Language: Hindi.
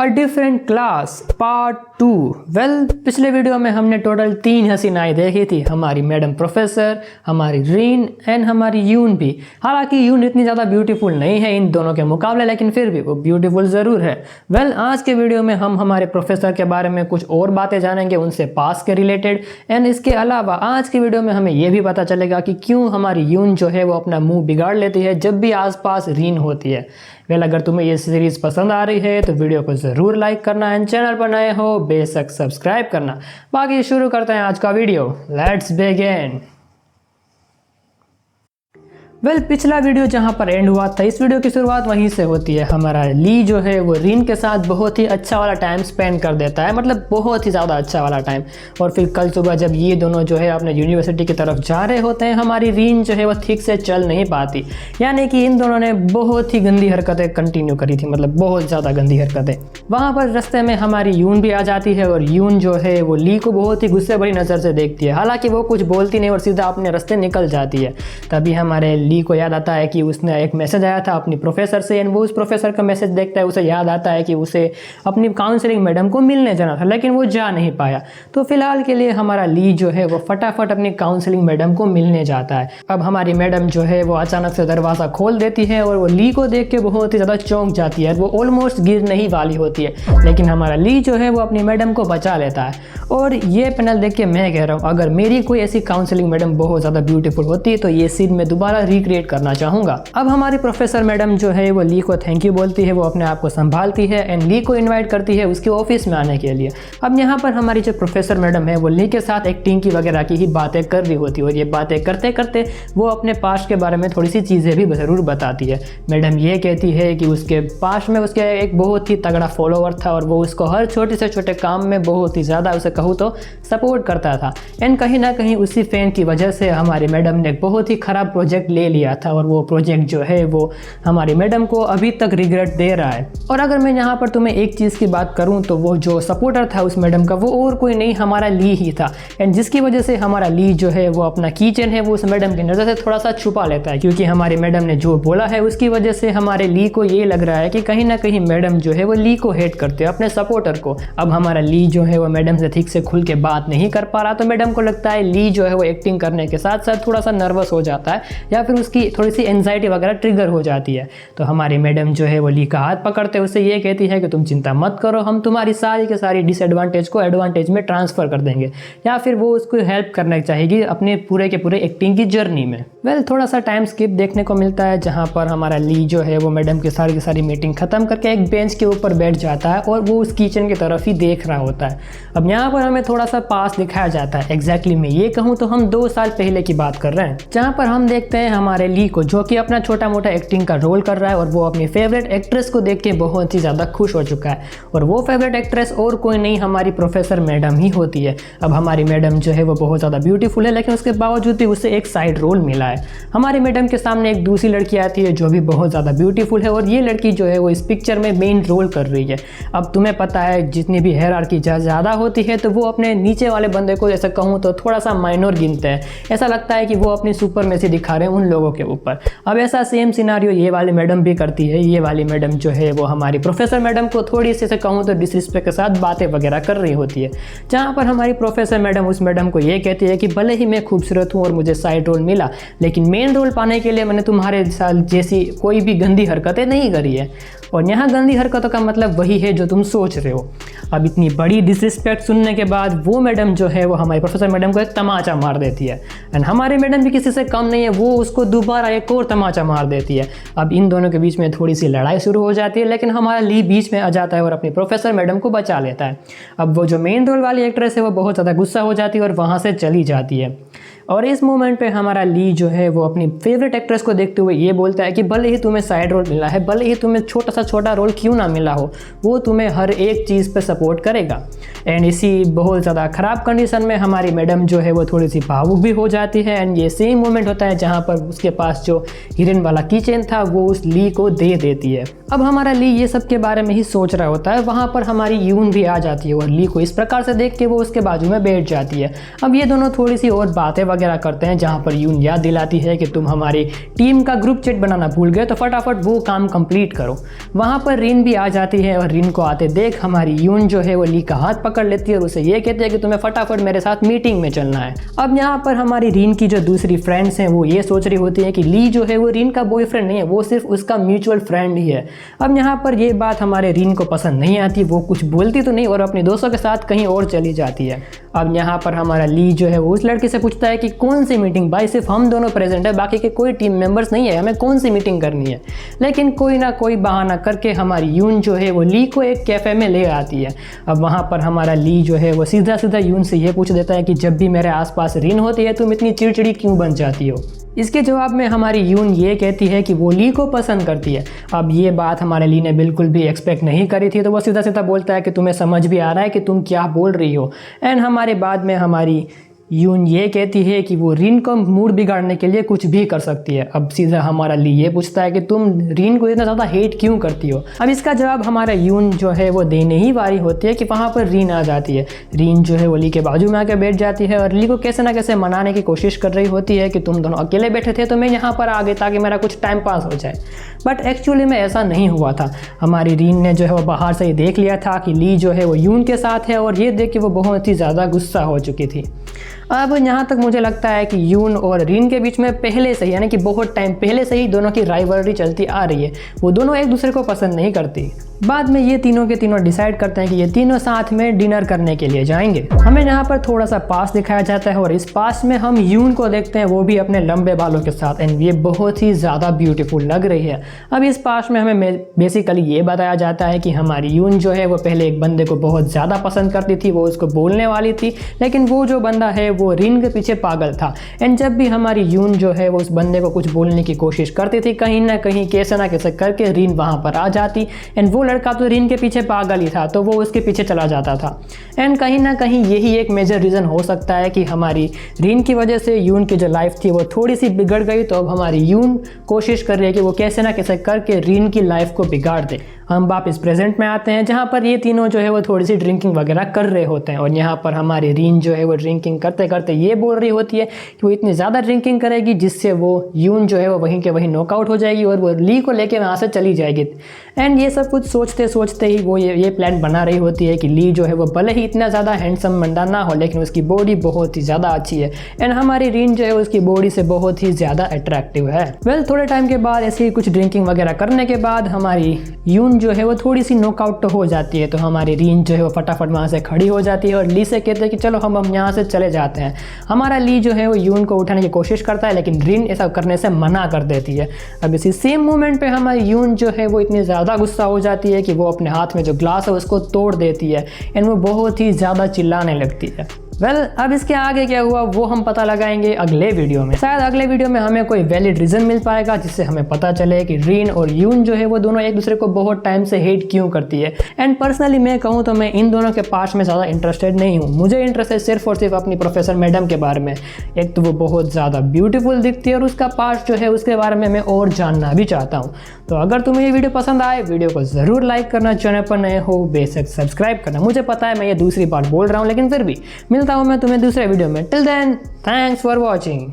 A different class part 2। Well, पिछले वीडियो में हमने टोटल 3 हसीनाएं देखी थी, हमारी मैडम प्रोफेसर, हमारी रीन एंड हमारी यून भी। हालांकि यून इतनी ज़्यादा ब्यूटीफुल नहीं है इन दोनों के मुकाबले, लेकिन फिर भी वो ब्यूटीफुल ज़रूर है। वेल, आज के वीडियो में हम हमारे प्रोफेसर के बारे में कुछ और बातें जानेंगे उनसे पास के रिलेटेड। एंड इसके अलावा आज की वीडियो में हमें यह भी पता चलेगा कि क्यों हमारी यून जो है वो अपना मुंह बिगाड़ लेती है जब भी आसपास रीन होती है। वेल, अगर तुम्हें ये सीरीज पसंद आ रही है तो वीडियो को ज़रूर लाइक करना एंड चैनल पर नए हो बेशक सब्सक्राइब करना। बाकी शुरू करते हैं आज का वीडियो। Let's begin. वेल, पिछला वीडियो जहाँ पर एंड हुआ था, इस वीडियो की शुरुआत वहीं से होती है। हमारा ली जो है वो रीन के साथ बहुत ही अच्छा वाला टाइम स्पेंड कर देता है, मतलब बहुत ही ज़्यादा अच्छा वाला टाइम। और फिर कल सुबह जब ये दोनों जो है अपने यूनिवर्सिटी की तरफ जा रहे होते हैं, हमारी रीन जो है वो ठीक से चल नहीं पाती, यानी कि इन दोनों ने बहुत ही गंदी हरकतें कंटिन्यू करी थी, मतलब बहुत ज़्यादा गंदी हरकतें। वहाँ पर रास्ते में हमारी यून भी आ जाती है और यून जो है वो ली को बहुत ही गुस्से भरी नज़र से देखती है। हालांकि वो कुछ बोलती नहीं और सीधा अपने रास्ते निकल जाती है। तभी हमारे ली को याद आता है कि उसने एक मैसेज आया था अपनी प्रोफेसर से, एंड वो उस प्रोफेसर का मैसेज देखता है। उसे याद आता है कि उसे अपनी काउंसलिंग मैडम को मिलने जाना था, लेकिन वो जा नहीं पाया। तो फिलहाल के लिए हमारा ली जो है वो फटाफट अपनी काउंसलिंग मैडम को मिलने जाता है। अब हमारी मैडम जो है वो अचानक से दरवाज़ा खोल देती है और वो ली को देख के बहुत ही ज़्यादा चौंक जाती है। वो ऑलमोस्ट गिरने ही वाली होती है, लेकिन हमारा ली जो है वो अपनी मैडम को बचा लेता है। और ये पैनल देख के मैं कह रहा हूँ, अगर मेरी कोई ऐसी काउंसलिंग मैडम बहुत ज़्यादा ब्यूटीफुल होती तो ये सीन मैं दोबारा रिक्रिएट करना चाहूँगा। अब हमारी प्रोफेसर मैडम जो है वो ली को थैंक यू बोलती है, वो अपने आप को संभालती है एंड ली को इनवाइट करती है उसके ऑफिस में आने के लिए। अब यहाँ पर हमारी जो प्रोफेसर मैडम है वो ली के साथ एक्टिंग की वगैरह की ही बातें कर रही होती है, और ये बातें करते करते वो अपने पास्ट के बारे में थोड़ी सी चीज़ें भी ज़रूर बताती है। मैडम ये कहती है कि उसके पास्ट में उसके एक बहुत ही तगड़ा फॉलोवर था और वो उसको हर छोटे से छोटे काम में बहुत ही ज़्यादा, उसे कहूँ तो सपोर्ट करता था। एंड कहीं ना कहीं उसी फैन की वजह से हमारी मैडम ने एक बहुत ही ख़राब प्रोजेक्ट ले लिया था, और वो प्रोजेक्ट जो है वो हमारी मैडम को अभी तक रिग्रेट दे रहा है। और अगर मैं यहाँ पर तुम्हें एक चीज़ की बात करूँ तो वो जो सपोर्टर था उस मैडम का, वो और कोई नहीं हमारा ली ही था। एंड जिसकी वजह से हमारा ली जो है वो अपना कीचेन है वो उस मैडम की नज़र से थोड़ा सा छुपा लेता है, क्योंकि हमारी मैडम ने जो बोला है उसकी वजह से हमारे ली को ये लग रहा है कि कहीं ना कहीं मैडम जो है वो ली को हेट करते हैं, अपने सपोर्टर को। अब हमारा ली जो है वो मैडम से ठीक से खुल के बात नहीं कर पा रहा, तो मैडम को लगता है ली जो है वो एक्टिंग करने के साथ साथ थोड़ा सा नर्वस हो जाता है, या फिर उसकी थोड़ी सी एंजाइटी वगैरह ट्रिगर हो जाती है। तो हमारी मैडम जो है वो ली का हाथ पकड़ते उससे ये कहती है कि तुम चिंता मत करो, हम तुम्हारी सारी की सारी डिसएडवांटेज को एडवांटेज में ट्रांसफ़र कर देंगे, या फिर वो उसको हेल्प करना चाहेगी अपने पूरे के पूरे एक्टिंग की जर्नी में। वेल, थोड़ा सा टाइम स्किप देखने को मिलता है जहाँ पर हमारा ली जो है वो मैडम की सारी मीटिंग ख़त्म करके एक बेंच के ऊपर बैठ जाता है और वो उस किचन की तरफ ही देख रहा होता है। अब यहाँ पर हमें थोड़ा सा पास दिखाया जाता है। एग्जैक्टली मैं ये कहूँ तो हम 2 साल पहले की बात कर रहे हैं, जहाँ पर हम देखते हैं हमारे ली को जो कि अपना छोटा मोटा एक्टिंग का रोल कर रहा है, और वो अपनी फेवरेट एक्ट्रेस को देख के बहुत ही ज़्यादा खुश हो चुका है। और वो फेवरेट एक्ट्रेस और कोई नहीं हमारी प्रोफेसर मैडम ही होती है। अब हमारी मैडम जो है वो बहुत ज़्यादा ब्यूटीफुल है, लेकिन उसके बावजूद भी उसे एक साइड रोल मिला है। हमारी मैडम के सामने एक दूसरी लड़की आती है जो भी बहुत ज़्यादा ब्यूटीफुल है, और ये लड़की जो है वो इस पिक्चर में मेन रोल कर रही है। अब तुम्हें पता है जितनी भी हायरार्की ज़्यादा होती है तो वो अपने नीचे वाले बंदे को, ऐसा कहूँ तो थोड़ा सा माइनर गिनते हैं। ऐसा लगता है कि वो अपनी सुपरमेसी दिखा रहे हैं उन लोगों के ऊपर। अब ऐसा सेम सिनारियो ये वाली मैडम भी करती है। ये वाली मैडम जो है वो हमारी प्रोफेसर मैडम को थोड़ी सी से कहूँ तो डिसरिस्पेक्ट के साथ बातें वगैरह कर रही होती है, जहाँ पर हमारी प्रोफेसर मैडम उस मैडम को ये कहती है कि भले ही मैं खूबसूरत हूँ और मुझे साइड रोल मिला, लेकिन मेन रोल पाने के लिए मैंने तुम्हारे साथ जैसी कोई भी गंदी हरकतें नहीं करी है। और यहाँ गंदी हरकतों का मतलब वही है जो तुम सोच रहे हो। अब इतनी बड़ी डिसरिस्पेक्ट सुनने के बाद वो मैडम जो है वो हमारी प्रोफेसर मैडम को एक तमाचा मार देती है, एंड हमारी मैडम भी किसी से कम नहीं है, वो उसको दोबारा एक और तमाचा मार देती है। अब इन दोनों के बीच में थोड़ी सी लड़ाई शुरू हो जाती है, लेकिन हमारा ली बीच में आ जाता है और अपनी प्रोफेसर मैडम को बचा लेता है। अब वो जो मेन रोल वाली एक्ट्रेस है वो बहुत ज़्यादा गुस्सा हो जाती है और वहाँ से चली जाती है। और इस मोमेंट पे हमारा ली जो है वो अपनी फेवरेट एक्ट्रेस को देखते हुए ये बोलता है कि भले ही तुम्हें साइड रोल मिला है, भले ही तुम्हें छोटा सा छोटा रोल क्यों ना मिला हो, वो तुम्हें हर एक चीज़ पे सपोर्ट करेगा। एंड इसी बहुत ज़्यादा ख़राब कंडीशन में हमारी मैडम जो है वो थोड़ी सी भावुक भी हो जाती है। एंड ये सेम मोमेंट होता है जहाँ पर उसके पास जो हीरोइन वाला कीचेन था वो उस ली को दे देती है। अब हमारा ली ये सब के बारे में ही सोच रहा होता है, वहाँ पर हमारी यून भी आ जाती है और ली को इस प्रकार से देख के वो उसके बाजू में बैठ जाती है। अब ये दोनों थोड़ी सी और बातें वगैरह करते हैं जहाँ पर यून याद दिलाती है कि तुम हमारी टीम का ग्रुप चैट बनाना भूल गए तो फटाफट वो काम कंप्लीट करो। वहाँ पर रिन भी आ जाती है और रिन को आते देख हमारी यून जो है वो ली का हाथ पकड़ लेती है और उसे ये कहती है कि तुम्हें फटाफट मेरे साथ मीटिंग में चलना है। अब यहाँ पर हमारी रिन की जो दूसरी फ्रेंड्स हैं वो ये सोच रही होती है कि ली जो है वो रिन का बॉयफ्रेंड नहीं है, वो सिर्फ उसका म्यूचुअल फ्रेंड ही है। अब यहाँ पर ये बात हमारे रिन को पसंद नहीं आती, वो कुछ बोलती तो नहीं और अपने दोस्तों के साथ कहीं और चली जाती है। अब यहाँ पर हमारा ली जो है वो उस लड़की से पूछता है कि कौन सी मीटिंग, भाई सिर्फ हम दोनों प्रेजेंट है, बाकी के कोई टीम मेंबर्स नहीं है, हमें कौन सी मीटिंग करनी है। लेकिन कोई ना कोई बहाना करके हमारी यून जो है वो ली को एक कैफ़े में ले आती है। अब वहाँ पर हमारा ली जो है वो सीधा सीधा यून से ये पूछ देता है कि जब भी मेरे आसपास रिन होती है तुम इतनी चिड़चिड़ी क्यों बन जाती हो। इसके जवाब में हमारी यून ये कहती है कि वो ली को पसंद करती है। अब ये बात हमारे ली ने बिल्कुल भी एक्सपेक्ट नहीं करी थी, तो वो सीधा सीधा बोलता है कि तुम्हें समझ भी आ रहा है कि तुम क्या बोल रही हो। एंड हमारे बाद में हमारी यून ये कहती है कि वो रिन को मूड बिगाड़ने के लिए कुछ भी कर सकती है। अब सीधा हमारा ली ये पूछता है कि तुम रिन को इतना ज़्यादा हेट क्यों करती हो। अब इसका जवाब हमारा यून जो है वो देने ही वाली होती है कि वहाँ पर रिन आ जाती है। रिन जो है वो ली के बाजू में आकर बैठ जाती है और ली को कैसे ना कैसे मनाने की कोशिश कर रही होती है कि तुम दोनों अकेले बैठे थे तो मैं यहाँ पर आ गई ताकि मेरा कुछ टाइम पास हो जाए। बट एक्चुअली में ऐसा नहीं हुआ था। हमारी रिन ने जो है वो बाहर से ही देख लिया था कि ली जो है वो यून के साथ है और ये देख के वो बहुत ही ज़्यादा गुस्सा हो चुकी थी। अब यहाँ तक मुझे लगता है कि यून और रिन के बीच में पहले से ही, यानी कि बहुत टाइम पहले से ही दोनों की राइवलरी चलती आ रही है। वो दोनों एक दूसरे को पसंद नहीं करती। बाद में ये तीनों के तीनों डिसाइड करते हैं कि ये तीनों साथ में डिनर करने के लिए जाएंगे। हमें यहाँ पर थोड़ा सा पास दिखाया जाता है और इस पास में हम यून को देखते हैं, वो भी अपने लंबे बालों के साथ, एंड ये बहुत ही ज़्यादा ब्यूटीफुल लग रही है। अब इस पास में हमें बेसिकली ये बताया जाता है कि हमारी यून जो है वो पहले एक बंदे को बहुत ज़्यादा पसंद करती थी, वो उसको बोलने वाली थी, लेकिन वो जो बंदा है वो रिन के पीछे पागल था। एंड जब भी हमारी यून जो है वो उस बंदे को कुछ बोलने की कोशिश करती थी, कहीं ना कहीं कैसे ना कैसे करके रिन वहाँ पर आ जाती। एंड वो लड़का तो रिन के पीछे पागल ही था, तो वो उसके पीछे चला जाता था। एंड कहीं ना कहीं यही एक मेजर रीज़न हो सकता है कि हमारी रिन की वजह से यून की जो लाइफ थी वो थोड़ी सी बिगड़ गई। तो अब हमारी यून कोशिश कर रही है कि वो कैसे ना कैसे करके रिन की लाइफ को बिगाड़ दे। हम वापस प्रेजेंट में आते हैं जहाँ पर ये तीनों जो है वो थोड़ी सी ड्रिंकिंग वगैरह कर रहे होते हैं और यहाँ पर हमारी रिन जो है वो ड्रिंकिंग करते करते ये बोल रही होती है कि वो इतनी ज़्यादा ड्रिंकिंग करेगी जिससे वो यून जो है वो वहीं के वहीं नॉकआउट हो जाएगी और वो ली को लेके वहाँ से चली जाएगी। एंड ये सब कुछ सोचते सोचते ही वो ये प्लान बना रही होती है कि ली जो है वो भले ही इतना ज़्यादा हैंडसम बंदा ना हो, लेकिन उसकी बॉडी बहुत ही ज़्यादा अच्छी है। एंड हमारी रिन जो है उसकी बॉडी से बहुत ही ज़्यादा अट्रैक्टिव है। वेल, थोड़े टाइम के बाद ऐसे ही कुछ ड्रिंकिंग वगैरह करने के बाद हमारी यून जो है वो थोड़ी सी नॉकआउट तो हो जाती है। तो हमारी रिन जो है वो फटाफट वहाँ से खड़ी हो जाती है और ली से कहते हैं कि चलो हम यहाँ से चले जाते हैं। हमारा ली जो है वो यून को उठाने की कोशिश करता है, लेकिन रिन ऐसा करने से मना कर देती है। अब इसी सेम मोमेंट पे हमारी यून जो है वो इतनी ज़्यादा गुस्सा हो जाती है कि वो अपने हाथ में जो ग्लास है उसको तोड़ देती है एंड वो बहुत ही ज़्यादा चिल्लाने लगती है। वेल, अब इसके आगे क्या हुआ वो हम पता लगाएंगे अगले वीडियो में। शायद अगले वीडियो में हमें कोई वैलिड रीज़न मिल पाएगा जिससे हमें पता चले कि रिन और यून जो है वो दोनों एक दूसरे को बहुत टाइम से हेट क्यों करती है। एंड पर्सनली मैं कहूँ तो मैं इन दोनों के पास में ज़्यादा इंटरेस्टेड नहीं हूँ। मुझे इंटरेस्ट है सिर्फ और सिर्फ अपनी प्रोफेसर मैडम के बारे में। एक तो वो बहुत ज़्यादा ब्यूटीफुल दिखती है और उसका पार्ट जो है उसके बारे में मैं और जानना भी चाहता हूँ। तो अगर तुम्हें ये वीडियो पसंद आए, वीडियो को ज़रूर लाइक करना, चैनल पर नए हो बेशक सब्सक्राइब करना। मुझे पता है मैं ये दूसरी बार बोल रहा हूँ, लेकिन फिर भी मिलता हूँ मैं तुम्हें दूसरे वीडियो में। Till then, thanks for watching.